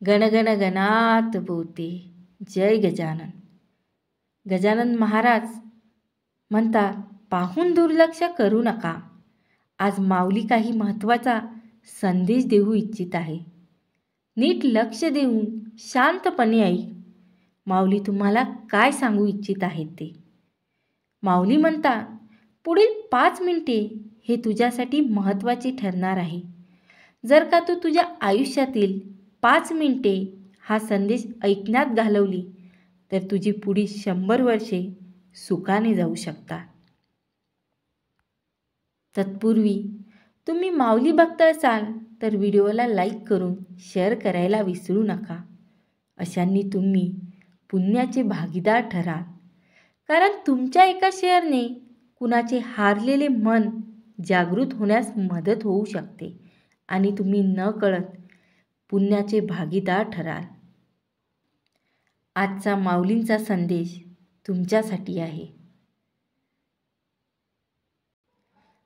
गण गण गणात बोते जय गजानन. गजानन महाराज म्हणतात, पाहून दुर्लक्ष करू नका. आज माऊली काही महत्त्वाचा संदेश देऊ इच्छित आहे. नीट लक्ष देऊन शांतपणे ऐक. माऊली तुम्हाला काय सांगू इच्छित आहेत ते. माऊली म्हणतात, पुढील 5 मिनिटे हे तुझ्यासाठी महत्त्वाचे ठरणार आहे. जर का तू तुझ्या आयुष्यातील 5 मिनिटे हा संदेश ऐकण्यात घालवली तर तुझी पुढील 100 वर्षे सुखाने जाऊ शकतात. तत्पूर्वी तुम्ही माऊली भक्त असाल तर व्हिडिओला लाईक करून शेअर करायला विसरू नका. अशांनी तुम्ही पुण्याचे भागीदार ठराल. कारण तुमच्या एका शेअरने कुणाचे हारलेले मन जागृत होण्यास मदत होऊ शकते आणि तुम्ही नकळत पुण्याचे भागीदार ठराल. आजचा माऊलींचा संदेश तुमच्यासाठी आहे.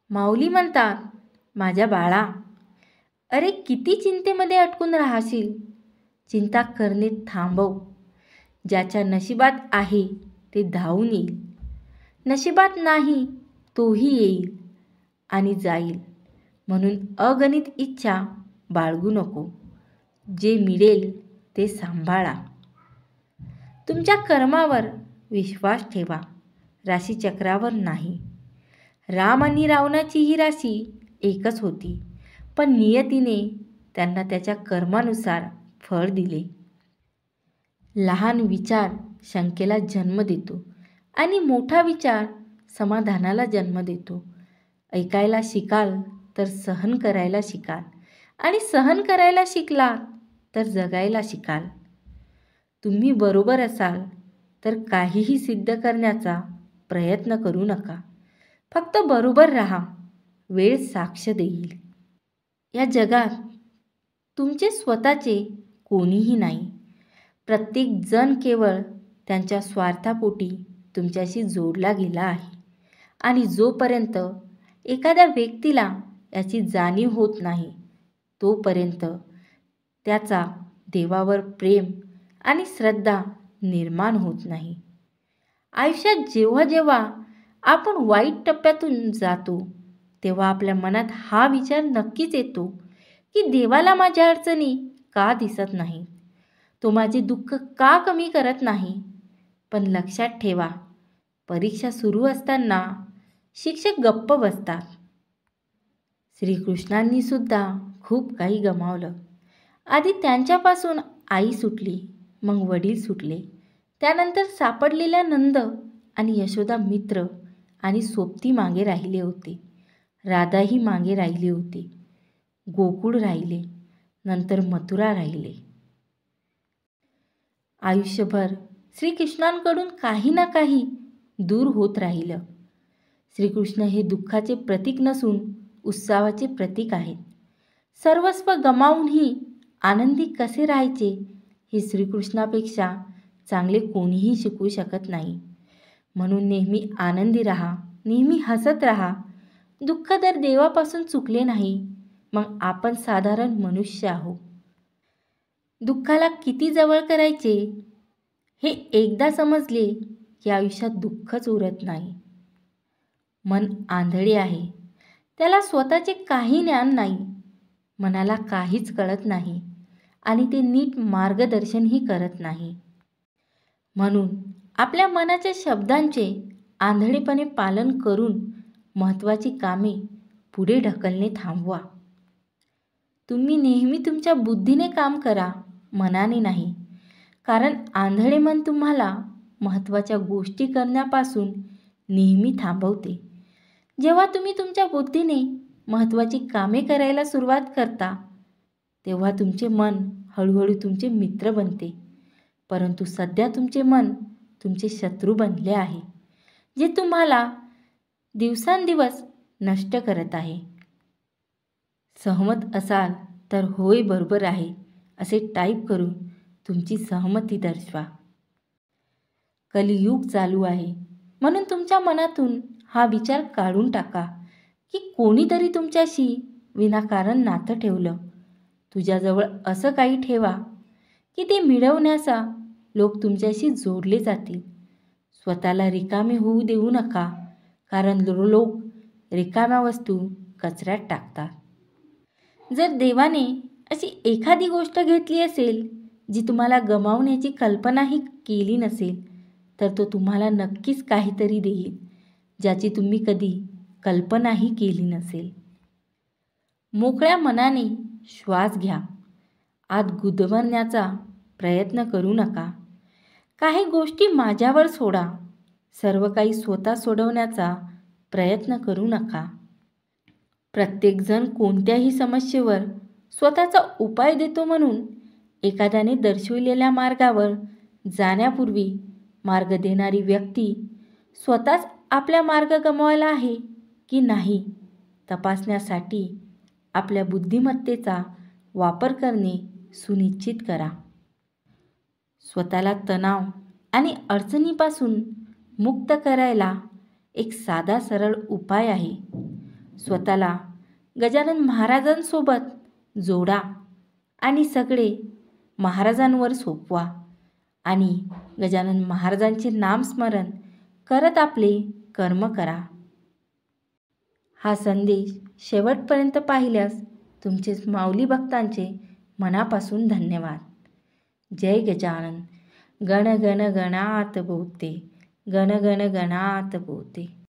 माऊली म्हणतात, माझ्या बाळा, अरे किती चिंतेमध्ये अटकून राहशील. चिंता करणे थांबव. ज्याच्या नशिबात आहे ते धावून येईल. नशिबात नाही तोही येईल आणि जाईल. म्हणून अगणित इच्छा बाळगू नको. जे मिळेल ते सांभाळा. तुमच्या कर्मावर विश्वास ठेवा, राशीचक्रावर नाही. राम आणि रावणाची ही राशी एकच होती, पण नियतीने त्यांना त्याच्या कर्मानुसार फळ दिले. लहान विचार शंकेला जन्म देतो आणि मोठा विचार समाधानाला जन्म देतो. ऐकायला शिकाल तर सहन करायला शिकाल आणि सहन करायला शिकलात तर जगायला शिकाल. तुम्ही बरोबर असाल तर काहीही सिद्ध करण्याचा प्रयत्न करू नका. फक्त बरोबर राहा. वेळ साक्ष देईल. या जगात तुमचे स्वतःचे कोणीही नाही. प्रत्येक जण केवळ त्यांच्या स्वार्थापोटी तुमच्याशी जोडला गेला आहे. आणि जोपर्यंत एखाद्या व्यक्तीला याची जाणीव होत नाही तोपर्यंत त्याचा देवावर प्रेम आणि श्रद्धा निर्माण होत नाही. आयुष्यात जेव्हा जेव्हा आपण वाईट टप्प्यातून जातो तेव्हा आपल्या मनात हा विचार नक्कीच येतो की देवाला माझ्या अडचणी का दिसत नाहीत, तो माझे दुःख का कमी करत नाही. पण लक्षात ठेवा, परीक्षा सुरू असताना शिक्षक गप्प बसतात. श्रीकृष्णांनी सुद्धा खूप काही गमावलं. आधी त्यांच्यापासून आई सुटली, मग वडील सुटले. त्यानंतर सापडलेल्या नंद आणि यशोदा मित्र आणि सोबती मागे राहिले होते. राधाही मागे राहिली होती. गोकुळ राहिले, नंतर मथुरा राहिले. आयुष्यभर श्रीकृष्णांकडून काही ना काही दूर होत राहिलं. श्रीकृष्ण हे दुःखाचे प्रतीक नसून उत्सवाचे प्रतीक आहेत. सर्वस्व गमावूनही आनंदी कसे राहायचे हे श्रीकृष्णापेक्षा चांगले कोणीही शिकवू शकत नाही. म्हणून नेहमी आनंदी राहा, नेहमी हसत राहा. दुःख जर देवापासून चुकले नाही मग आपण साधारण मनुष्य आहोत. दुःखाला किती जवळ करायचे हे एकदा समजले की आयुष्यात दुःखच उरत नाही. मन आंधळे आहे, त्याला स्वतःचे काही ज्ञान नाही. मनाला काहीच कळत नाही आणि ते नीट मार्गदर्शनही करत नाही. म्हणून आपल्या मनाच्या शब्दांचे आंधळेपणे पालन करून महत्त्वाची कामे पुढे ढकलणे थांबवा. तुम्ही नेहमी तुमच्या बुद्धीने काम करा, मनाने नाही. कारण आंधळे मन तुम्हाला महत्त्वाच्या गोष्टी करण्यापासून नेहमी थांबवते. जेव्हा तुम्ही तुमच्या बुद्धीने महत्त्वाची कामे करायला सुरुवात करता तेव्हा तुमचे मन हळूहळू तुमचे मित्र बनते. परंतु सध्या तुमचे मन तुमचे शत्रू बनले आहे, जे तुम्हाला दिवसांदिवस नष्ट करत आहे. सहमत असाल तर होय बरोबर आहे असे टाईप करून तुमची सहमती दर्शवा. कलियुग चालू आहे म्हणून तुमच्या मनातून हा विचार काढून टाका की कोणीतरी तुमच्याशी विनाकारण नातं ठेवलं. तुझ्याजवळ असं काही ठेवा की ते मिळवण्याचा लोक तुमच्याशी जोडले जातील. स्वतःला रिकामे होऊ देऊ नका, कारण लोक रिकाम्या वस्तू कचऱ्यात टाकतात. जर देवाने अशी एखादी गोष्ट घेतली असेल जी तुम्हाला गमावण्याची कल्पनाही केली नसेल, तर तो तुम्हाला नक्कीच काहीतरी देईल ज्याची तुम्ही कधी कल्पनाही केली नसेल. मोकळ्या मनाने श्वास घ्या. आत गुदमरण्याचा प्रयत्न करू नका. काही गोष्टी माझ्यावर सोडा. सर्व काही स्वतः सोडवण्याचा प्रयत्न करू नका. प्रत्येकजण कोणत्याही समस्येवर स्वतःचा उपाय देतो, म्हणून एखाद्याने दर्शविलेल्या मार्गावर जाण्यापूर्वी मार्ग देणारी व्यक्ती स्वतःच आपला मार्ग गमावला आहे की नाही तपासण्यासाठी आपल्या बुद्धिमत्तेचा वापर करणे सुनिश्चित करा. स्वतःला तणाव आणि अडचणीपासून मुक्त करायला एक साधा सरळ उपाय आहे. स्वतःला गजानन महाराजांसोबत जोडा आणि सगळे महाराजांवर सोपवा आणि गजानन महाराजांचे नामस्मरण करत आपले कर्म करा. हा संदेश शेवटपर्यंत पाहिल्यास तुमचे माऊली भक्तांचे मनापासून धन्यवाद. जय गजानन. गण गण गणात बोलते, गण गण गणात बोलते.